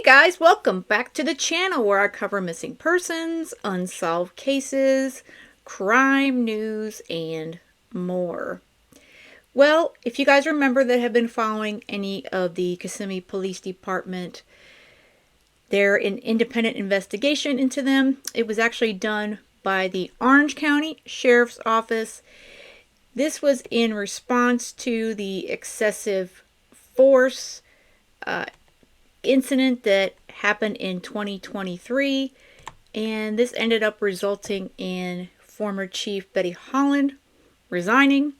guys, welcome back to the channel where I cover missing persons, unsolved cases, crime news, and more. Well, if you guys remember that have been following any of the Kissimmee Police Department, they're an independent investigation into them. It was actually done by the Orange County Sheriff's Office. This was in response to the excessive force incident that happened in 2023, and this ended up resulting in former Chief Betty Holland resigning.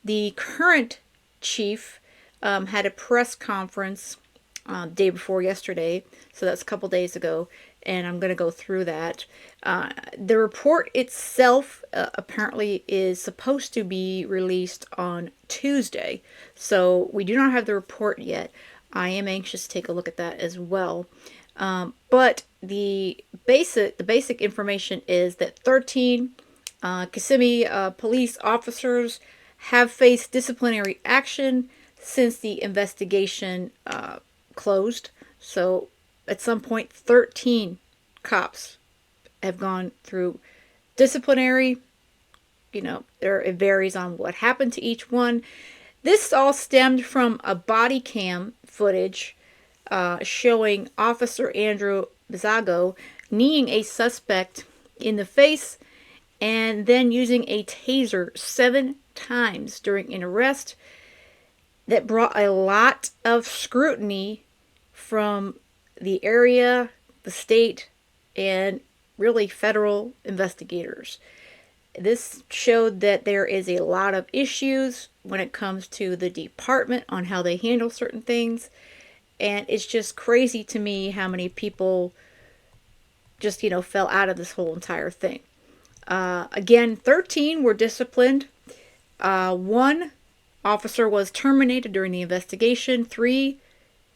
The current chief had a press conference day before yesterday, so that's a couple days ago, and I'm going to go through that. The report itself apparently is supposed to be released on Tuesday, so we do not have the report yet. I am anxious to take a look at that as well. But the basic information is that 13 Kissimmee police officers have faced disciplinary action since the investigation closed. So at some point, 13 cops have gone through disciplinary. It varies on what happened to each one. This all stemmed from a body cam footage showing Officer Andrew Bizzago kneeing a suspect in the face and then using a taser 7 times during an arrest that brought a lot of scrutiny from the area, the state, and really federal investigators. This showed that there is a lot of issues when it comes to the department on how they handle certain things. And it's just crazy to me how many people just, fell out of this whole entire thing. Again, 13 were disciplined. 1 officer was terminated during the investigation. 3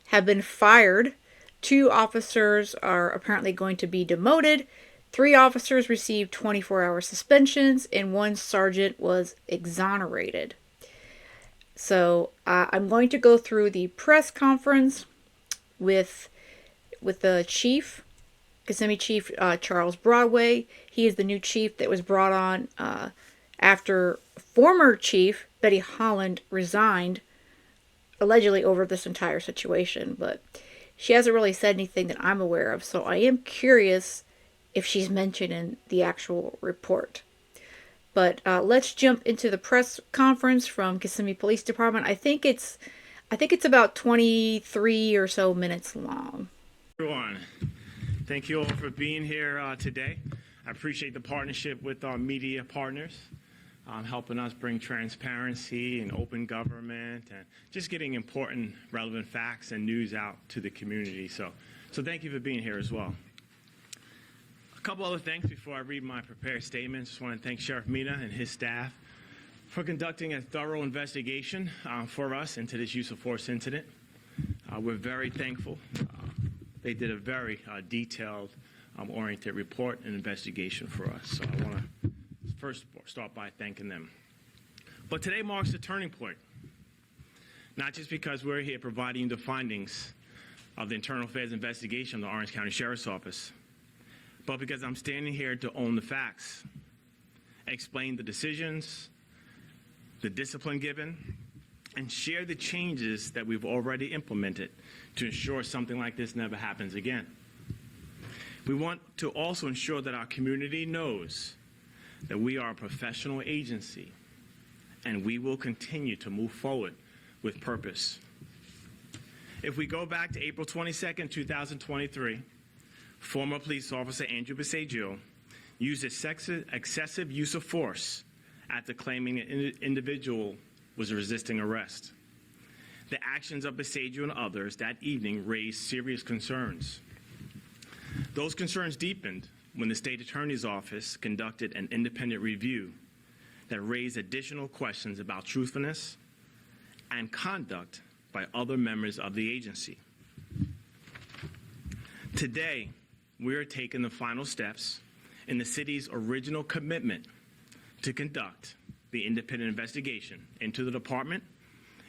have been fired. 2 officers are apparently going to be demoted. 3 officers received 24-hour suspensions, and 1 sergeant was exonerated. So I'm going to go through the press conference with the chief, Kissimmee Chief Charles Broadway. He is the new chief that was brought on after former Chief Betty Holland resigned, allegedly over this entire situation. But she hasn't really said anything that I'm aware of, so I am curious if she's mentioned in the actual report. But let's jump into the press conference from Kissimmee Police Department. I think it's about 23 or so minutes long. Everyone, thank you all for being here today. I appreciate the partnership with our media partners, helping us bring transparency and open government and just getting important, relevant facts and news out to the community. So thank you for being here as well. A couple other things before I read my prepared statements. Just want to thank Sheriff Mina and his staff for conducting a thorough investigation for us into this use of force incident. We're very thankful. They did a very detailed, oriented report and investigation for us. So I want to first start by thanking them. But today marks a turning point, not just because we're here providing the findings of the internal affairs investigation of the Orange County Sheriff's Office, but because I'm standing here to own the facts, explain the decisions, the discipline given, and share the changes that we've already implemented to ensure something like this never happens again. We want to also ensure that our community knows that we are a professional agency and we will continue to move forward with purpose. If we go back to April 22nd, 2023, former police officer Andrew Bizzago used excessive use of force after claiming an individual was resisting arrest. The actions of Bizzago and others that evening raised serious concerns. Those concerns deepened when the state attorney's office conducted an independent review that raised additional questions about truthfulness and conduct by other members of the agency. Today, we are taking the final steps in the city's original commitment to conduct the independent investigation into the department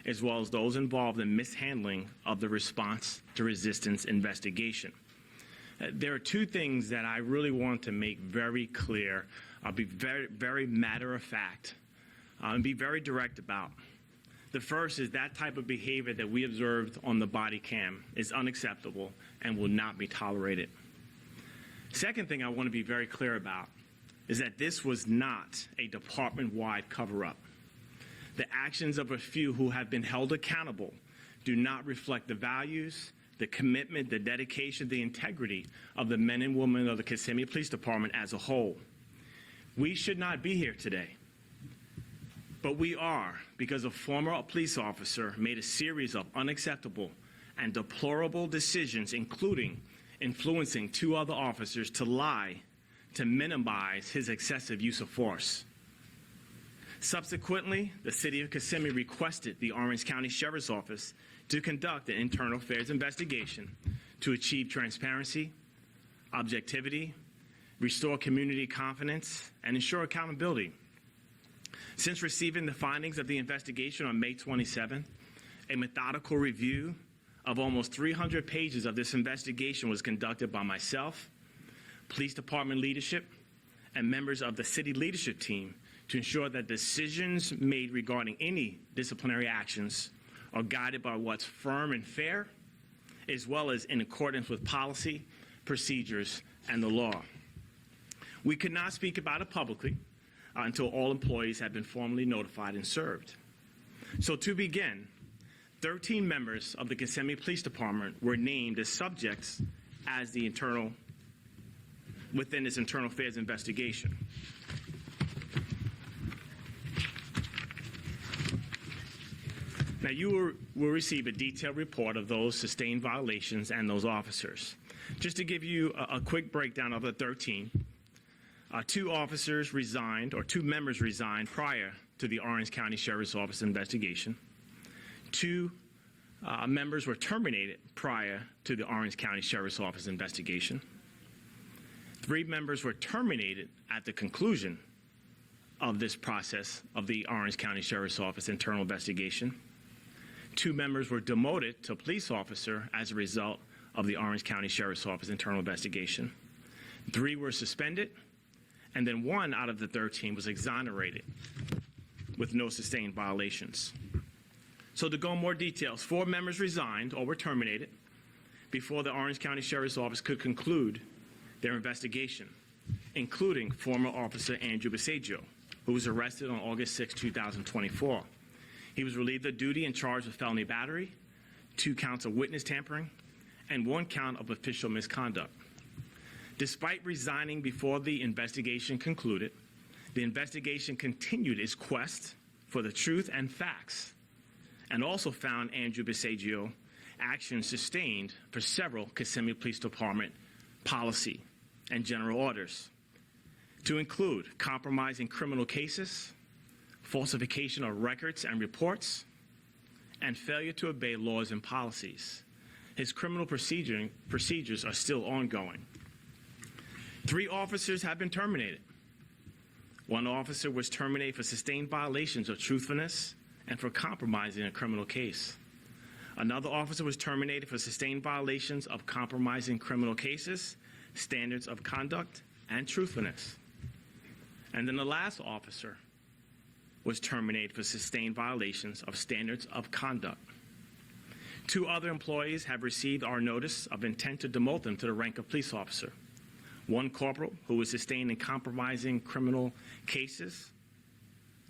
as well as those involved in mishandling of the response to resistance investigation. There are two things that I really want to make very clear. I'll be very matter of fact and be very direct about. The first is that type of behavior that we observed on the body cam is unacceptable and will not be tolerated. Second thing I want to be very clear about is that this was not a department-wide cover-up. The actions of a few who have been held accountable do not reflect the values, the commitment, the dedication, the integrity of the men and women of the Kissimmee Police Department as a whole. We should not be here today, but we are because a former police officer made a series of unacceptable and deplorable decisions, including influencing two other officers to lie to minimize his excessive use of force. Subsequently, the City of Kissimmee requested the Orange County Sheriff's Office to conduct an internal affairs investigation to achieve transparency, objectivity, restore community confidence, and ensure accountability. Since receiving the findings of the investigation on May 27th, a methodical review of almost 300 pages of this investigation was conducted by myself, police department leadership, and members of the city leadership team to ensure that decisions made regarding any disciplinary actions are guided by what's firm and fair, as well as in accordance with policy, procedures, and the law. We could not speak about it publicly until all employees had been formally notified and served. So to begin, 13 members of the Kissimmee Police Department were named as subjects as within this internal affairs investigation. Now, you will receive a detailed report of those sustained violations and those officers. Just to give you a quick breakdown of the 13, two officers resigned, or two members resigned prior to the Orange County Sheriff's Office investigation. Two members were terminated prior to the Orange County Sheriff's Office investigation. 3 members were terminated at the conclusion of this process of the Orange County Sheriff's Office internal investigation. 2 members were demoted to police officer as a result of the Orange County Sheriff's Office internal investigation. 3 were suspended, and then 1 out of the 13 was exonerated with no sustained violations. So to go in more details, 4 members resigned or were terminated before the Orange County Sheriff's Office could conclude their investigation, including former Officer Andrew Bisagio, who was arrested on August 6, 2024. He was relieved of duty and charged with felony battery, 2 counts of witness tampering, and 1 count of official misconduct. Despite resigning before the investigation concluded, the investigation continued its quest for the truth and facts, and also found Andrew Bisagio actions sustained for several Kissimmee Police Department policy and general orders, to include compromising criminal cases, falsification of records and reports, and failure to obey laws and policies. His criminal procedures are still ongoing. 3 officers have been terminated. 1 officer was terminated for sustained violations of truthfulness and for compromising a criminal case. Another officer was terminated for sustained violations of compromising criminal cases, standards of conduct, and truthfulness. And then the last officer was terminated for sustained violations of standards of conduct. 2 other employees have received our notice of intent to demote them to the rank of police officer. 1 corporal who was sustained in compromising criminal cases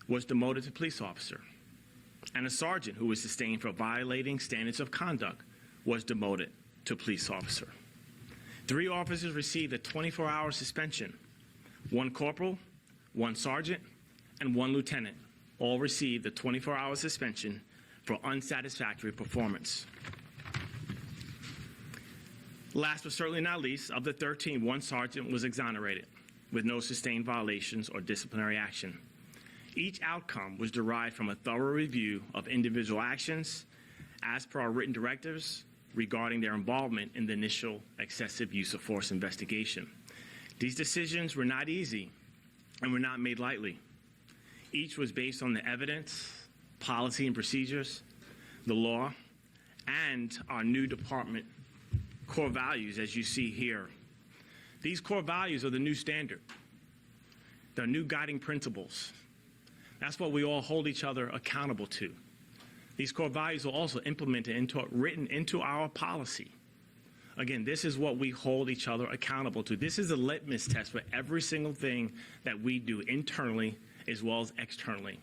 was demoted to police officer. And a sergeant who was sustained for violating standards of conduct was demoted to police officer. 3 officers received a 24-hour suspension. 1 corporal, 1 sergeant, and 1 lieutenant all received a 24-hour suspension for unsatisfactory performance. Last but certainly not least, of the 13, 1 sergeant was exonerated with no sustained violations or disciplinary action. Each outcome was derived from a thorough review of individual actions as per our written directives regarding their involvement in the initial excessive use of force investigation. These decisions were not easy and were not made lightly. Each was based on the evidence, policy, and procedures the law, and our new department core values, as you see here. These core values are the new standard. They're new guiding principles. That's what we all hold each other accountable to. These core values are also implemented written into our policy. Again, this is what we hold each other accountable to. This is a litmus test for every single thing that we do internally as well as externally.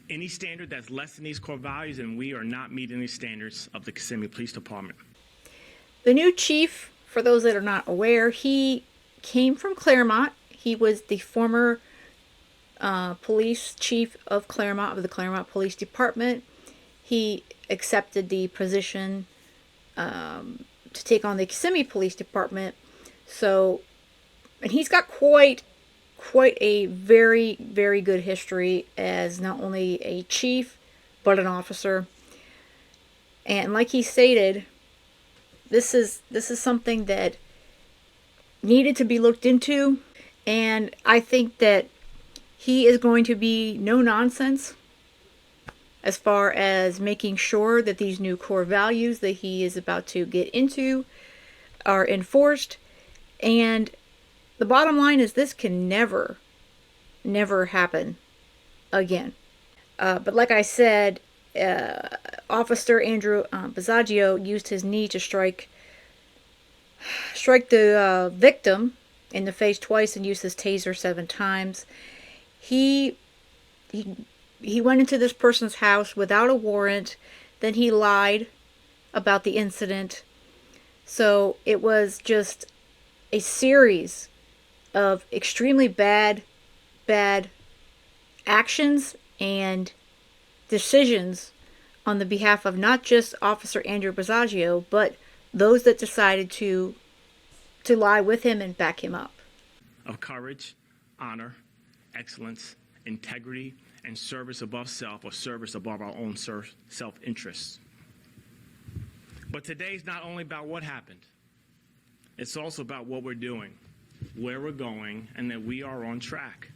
Any standard that's less than these core values, and we are not meeting the standards of the Kissimmee Police Department. The new chief, for those that are not aware, he came from Claremont. He was the former police chief of Claremont, of the Claremont Police Department. He accepted the position to take on the Kissimmee Police Department. So, and he's got quite a very, very good history as not only a chief, but an officer. And like he stated, this is something that needed to be looked into. And I think that he is going to be no nonsense as far as making sure that these new core values that he is about to get into are enforced. And the bottom line is this can never happen again. But like I said, Officer Andrew Basaggio used his knee to strike the victim in the face twice and used his taser 7 times. He went into this person's house without a warrant. Then he lied about the incident. So it was just a series of extremely bad actions and decisions on the behalf of not just Officer Andrew Basaggio, but those that decided to lie with him and back him up. Of courage, honor, excellence, integrity, and service above self, or service above our own self-interests. But today's not only about what happened. It's also about what we're doing, where we're going, and that we are on track.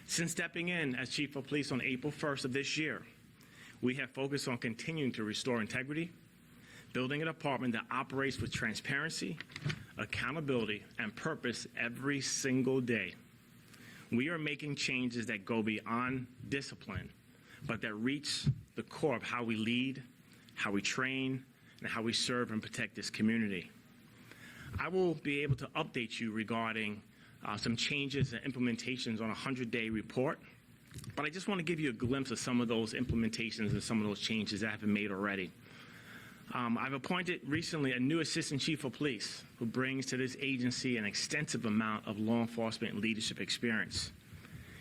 Since stepping in as Chief of Police on April 1st of this year, we have focused on continuing to restore integrity, building a department that operates with transparency, accountability, and purpose every single day. We are making changes that go beyond discipline, but that reach the core of how we lead, how we train, and how we serve and protect this community. I will be able to update you regarding some changes and implementations on a 100-day report, but I just want to give you a glimpse of some of those implementations and some of those changes that have been made already. I've appointed recently a new Assistant Chief of Police who brings to this agency an extensive amount of law enforcement leadership experience.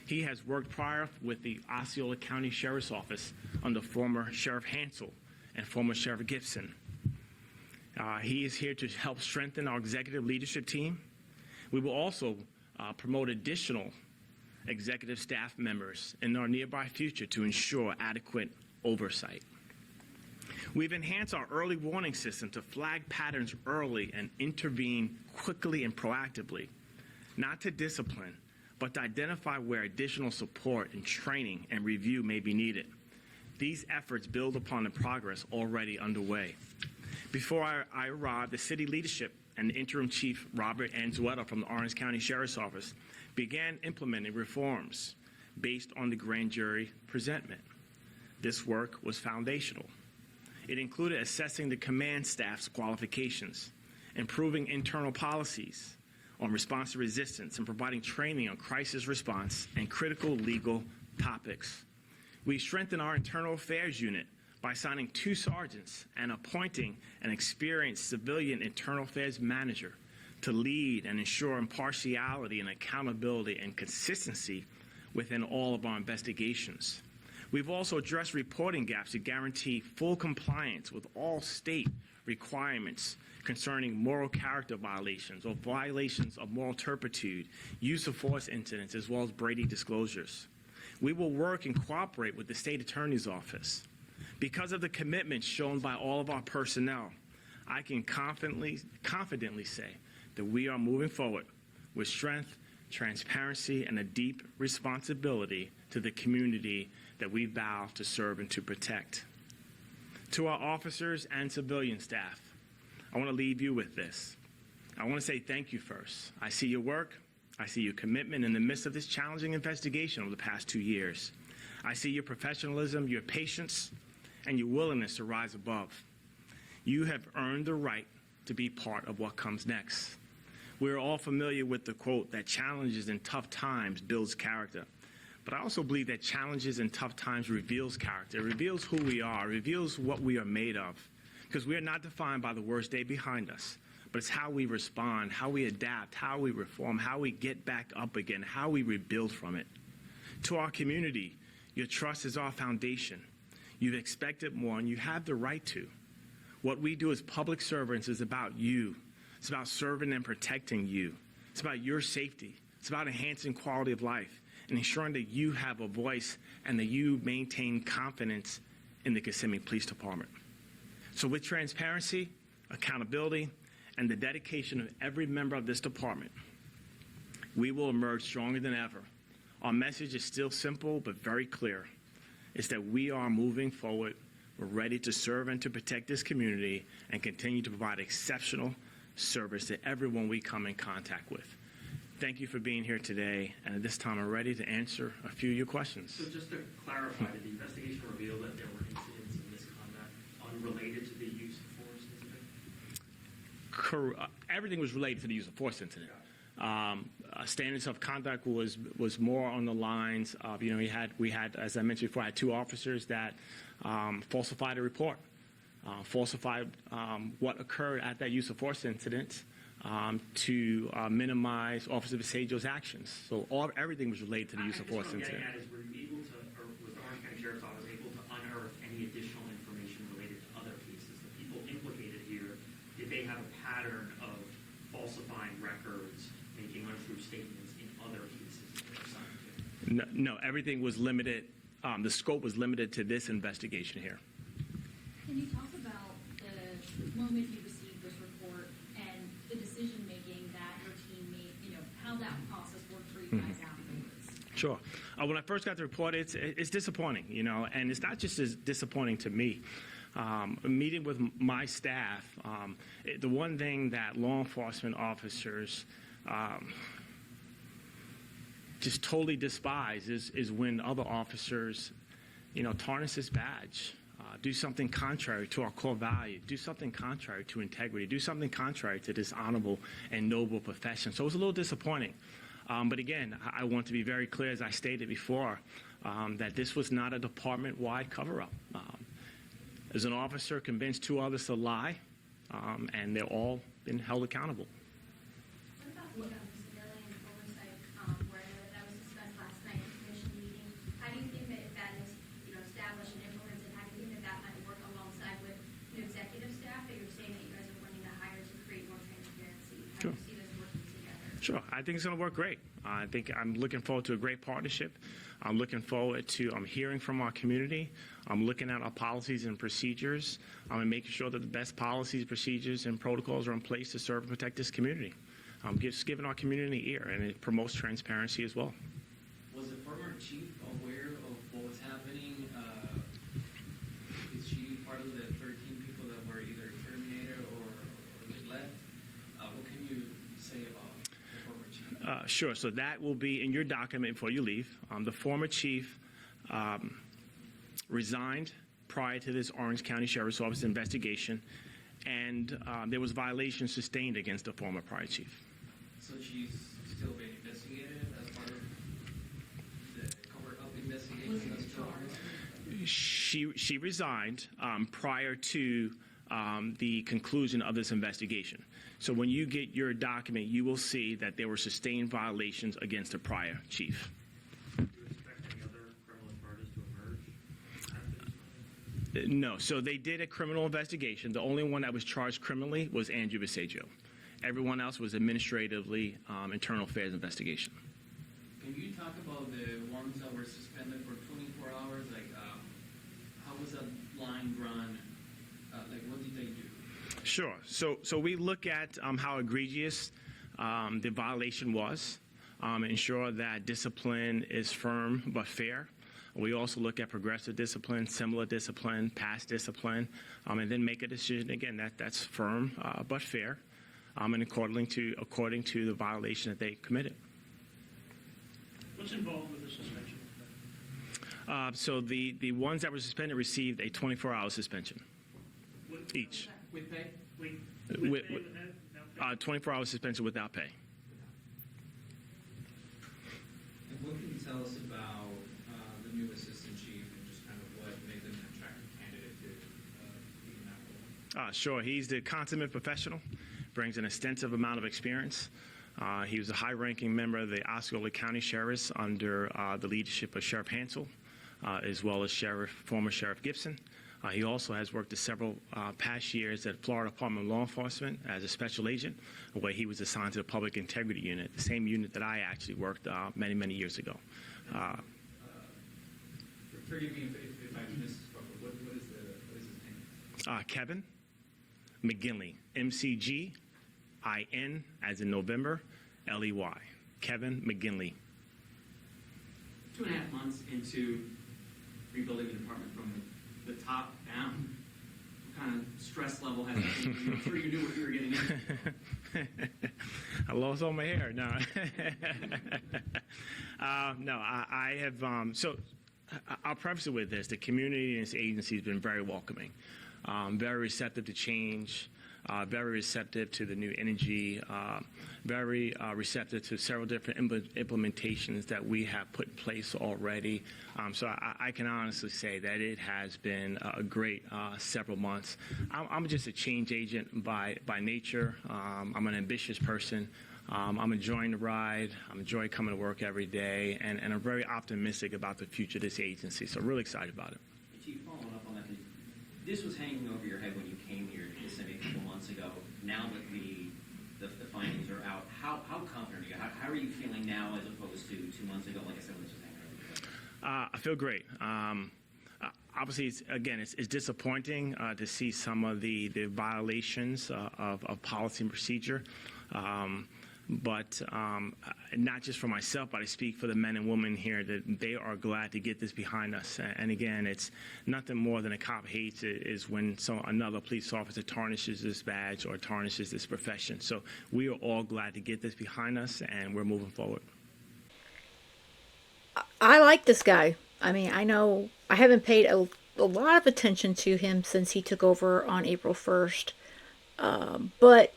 He has worked prior with the Osceola County Sheriff's Office under former Sheriff Hansel and former Sheriff Gibson. He is here to help strengthen our executive leadership team. We will also promote additional executive staff members in our nearby future to ensure adequate oversight. We've enhanced our early warning system to flag patterns early and intervene quickly and proactively, not to discipline, but to identify where additional support and training and review may be needed. These efforts build upon the progress already underway. Before I arrived, the city leadership and interim chief, Robert Anzueta from the Orange County Sheriff's Office, began implementing reforms based on the grand jury presentment. This work was foundational. It included assessing the command staff's qualifications, improving internal policies on response to resistance, and providing training on crisis response and critical legal topics. We strengthened our internal affairs unit by assigning 2 sergeants and appointing an experienced civilian internal affairs manager to lead and ensure impartiality and accountability and consistency within all of our investigations. We've also addressed reporting gaps to guarantee full compliance with all state requirements concerning moral character violations or violations of moral turpitude, use of force incidents, as well as Brady disclosures. We will work and cooperate with the state attorney's office. Because of the commitment shown by all of our personnel, I can confidently say that we are moving forward with strength, transparency, and a deep responsibility to the community that we vow to serve and to protect. To our officers and civilian staff, I want to leave you with this. I want to say thank you first. I see your work. I see your commitment in the midst of this challenging investigation over the past 2 years. I see your professionalism, your patience, and your willingness to rise above. You have earned the right to be part of what comes next. We're all familiar with the quote that challenges in tough times builds character. But I also believe that challenges in tough times reveals character, reveals who we are, reveals what we are made of. Because we are not defined by the worst day behind us, but it's how we respond, how we adapt, how we reform, how we get back up again, how we rebuild from it. To our community, your trust is our foundation. You've expected more, and you have the right to. What we do as public servants is about you. It's about serving and protecting you. It's about your safety. It's about enhancing quality of life and ensuring that you have a voice and that you maintain confidence in the Kissimmee Police Department. So with transparency, accountability, and the dedication of every member of this department, we will emerge stronger than ever. Our message is still simple but very clear. It's that we are moving forward. We're ready to serve and to protect this community and continue to provide exceptional service to everyone we come in contact with. Thank you for being here today, and at this time I'm ready to answer a few of your questions. So just to clarify, did the investigation reveal that there were incidents of misconduct unrelated to the use of force incident? Everything was related to the use of force incident. Standards of conduct was more on the lines of, we had, as I mentioned before, I had 2 officers that falsified a report, falsified what occurred at that use of force incident to minimize Officer Visaggio's actions. So everything was related to the use of force incident. What I'm getting at is, were you able to, or was the Orange County Sheriff's Office able to unearth any additional information related to other cases? The people implicated here, did they have a pattern of falsifying records, making untrue statements in other cases that they were assigned to? No, everything was limited. The scope was limited to this investigation here. Can you talk about the moment you received this report and the decision-making that your team made, how that process worked for you guys afterwards? Sure. When I first got the report, it's disappointing, and it's not just as disappointing to me. Meeting with my staff, the one thing that law enforcement officers just totally despise is when other officers, tarnish this badge. Do something contrary to our core value, do something contrary to integrity, do something contrary to this honorable and noble profession. So it was a little disappointing. But again, I want to be very clear, as I stated before, that this was not a department-wide cover-up. As an officer convinced 2 others to lie, and they're all been held accountable. What about the civilian oversight, where that was discussed last night in the commission meeting? How do you think that if that is, established and implemented, how do you think that might work alongside with the executive staff that you're saying that you guys are wanting to hire to create more transparency? How do you see this working together? Sure. I think it's going to work great. I think I'm looking forward to a great partnership. I'm looking forward to hearing from our community. I'm looking at our policies and procedures. I'm making sure that the best policies, procedures, and protocols are in place to serve and protect this community. Just giving our community an ear, and it promotes transparency as well. Was the former chief aware of what was happening? Is she part of the 13 people that were either terminated or they left? What can you say about the former chief? Sure. So that will be in your document before you leave. The former chief resigned prior to this Orange County Sheriff's Office investigation, and there was violations sustained against the former prior chief. So she's still being investigated as part of the cover-up investigation? That's still on? She resigned prior to the conclusion of this investigation. So when you get your document, you will see that there were sustained violations against the prior chief. Do you expect any other criminal charges to emerge after this? No. So they did a criminal investigation. The only one that was charged criminally was Andrew Visaggio. Everyone else was administratively internal affairs investigation. Can you talk about the ones that were suspended for 24 hours? How was that line run? What did they do? Sure. So we look at how egregious the violation was, ensure that discipline is firm but fair. We also look at progressive discipline, similar discipline, past discipline, and then make a decision. Again, that's firm but fair, and according to the violation that they committed. What's involved with the suspension? So the ones that were suspended received a 24-hour suspension each. With pay? With With- pay, with- without pay? 24-hour suspension without pay. And what can you tell us about the new assistant chief and just kind of what made them an attractive candidate to be in that role? Sure. He's the consummate professional, brings an extensive amount of experience. He was a high-ranking member of the Osceola County Sheriffs under the leadership of Sheriff Hansel, as well as former Sheriff Gibson. He also has worked several past years at Florida Department of Law Enforcement as a special agent, where he was assigned to the Public Integrity Unit, the same unit that I actually worked many, many years ago. Forgive me if I misspoke, but what is his name? Kevin McGinley, McGin, as in November, Ley. Kevin McGinley. 2.5 months into rebuilding the department from the top down, what kind of stress level has it been? I'm sure you knew what you were getting into. I lost all my hair. No, no. I have. So I'll preface it with this: the community and its agency has been very welcoming, very receptive to change. Very receptive to the new energy, very receptive to several different implementations that we have put in place already. So I can honestly say that it has been a great several months. I'm just a change agent by nature. I'm an ambitious person. I'm enjoying the ride. I'm enjoying coming to work every day, and I'm very optimistic about the future of this agency. So really excited about it. Chief, following up on that, this was hanging over your head when you came here to Kissimmee a couple months ago. Now that the findings are out, how confident are you? How are you feeling now as opposed to 2 months ago? Like I said, when this was hanging over your head. I feel great. Obviously, it's disappointing to see some of the violations of policy and procedure. But not just for myself, but I speak for the men and women here that they are glad to get this behind us. And again, it's nothing more than a cop hates is when another police officer tarnishes this badge or tarnishes this profession. So we are all glad to get this behind us, and we're moving forward. I like this guy. I mean, I know I haven't paid a lot of attention to him since he took over on April 1st. But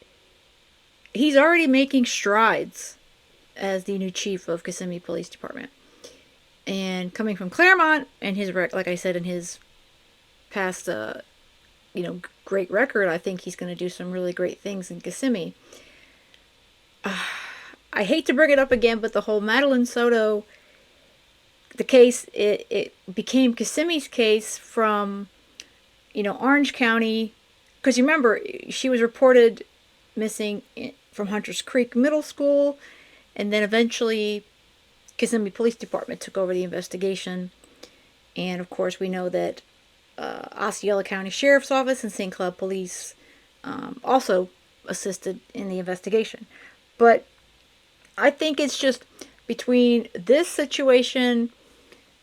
he's already making strides as the new chief of Kissimmee Police Department. And coming from Claremont and his, like I said, in his past, great record, I think he's going to do some really great things in Kissimmee. I hate to bring it up again, but the whole Madeline Soto, the case, it became Kissimmee's case from, Orange County. Because you remember, she was reported missing from Hunters Creek Middle School, and then eventually Kissimmee Police Department took over the investigation. And of course we know that Osceola County Sheriff's Office and St. Cloud Police also assisted in the investigation. But I think it's just between this situation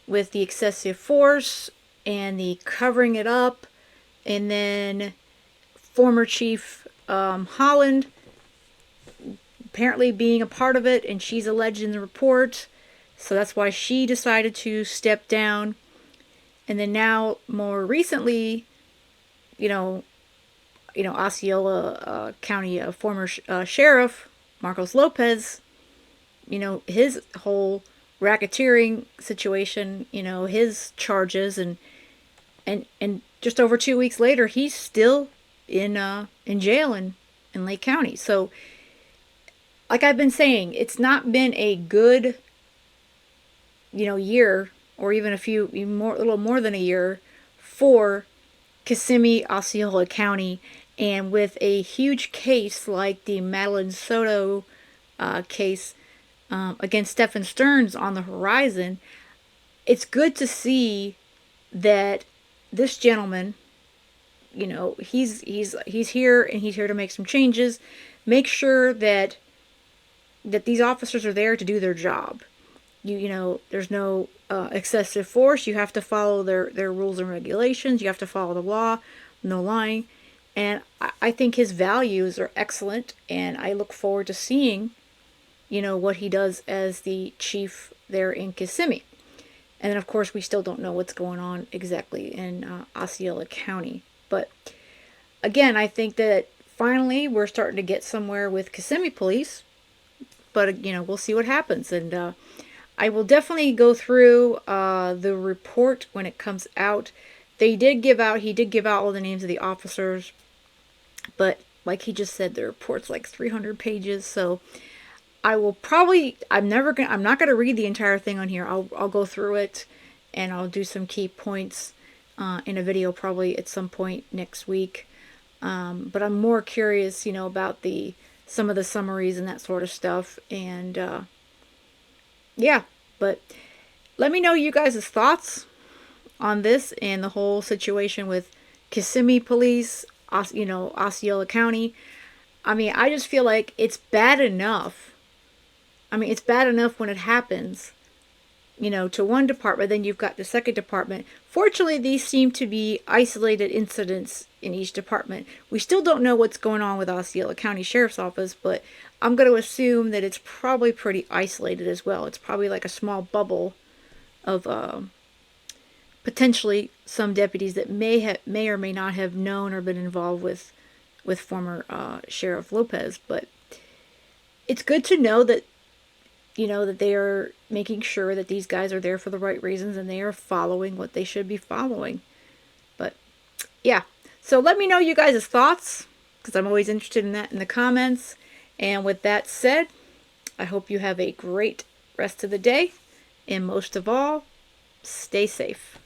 with the excessive force and the covering it up, and then former Chief Holland apparently being a part of it, and she's alleged in the report, so that's why she decided to step down. And then now, more recently, Osceola County former Sheriff Marcos Lopez, his whole racketeering situation, his charges, and just over 2 weeks later, he's still in jail in Lake County. So, like I've been saying, it's not been a good, year, or even a little more than a year for Kissimmee, Osceola County, and with a huge case like the Madeline Soto case against Stephen Stearns on the horizon. It's good to see that this gentleman, he's here, and he's here to make some changes, make sure that these officers are there to do their job. there's no excessive force. You have to follow their rules and regulations. You have to follow the law, no lying. And I think his values are excellent, and I look forward to seeing, what he does as the chief there in Kissimmee. And then, of course, we still don't know what's going on exactly in Osceola County. But again, I think that finally we're starting to get somewhere with Kissimmee Police. But, we'll see what happens. And I will definitely go through the report when it comes out. He did give out all the names of the officers. But like he just said, the report's like 300 pages. So I will probably, I'm not going to read the entire thing on here. I'll go through it and I'll do some key points in a video probably at some point next week. But I'm more curious, about some of the summaries and that sort of stuff. And yeah, but let me know you guys' thoughts on this and the whole situation with Kissimmee Police, Osceola County. I mean, I just feel like it's bad enough. I mean, it's bad enough when it happens, to one department, then you've got the second department. Fortunately, these seem to be isolated incidents in each department. We still don't know what's going on with Osceola County Sheriff's Office, but I'm going to assume that it's probably pretty isolated as well. It's probably like a small bubble of potentially some deputies that may or may not have known or been involved with former Sheriff Lopez. But it's good to know that that they are making sure that these guys are there for the right reasons and they are following what they should be following. But yeah, so let me know you guys' thoughts, because I'm always interested in that in the comments. And with that said, I hope you have a great rest of the day, and most of all, stay safe.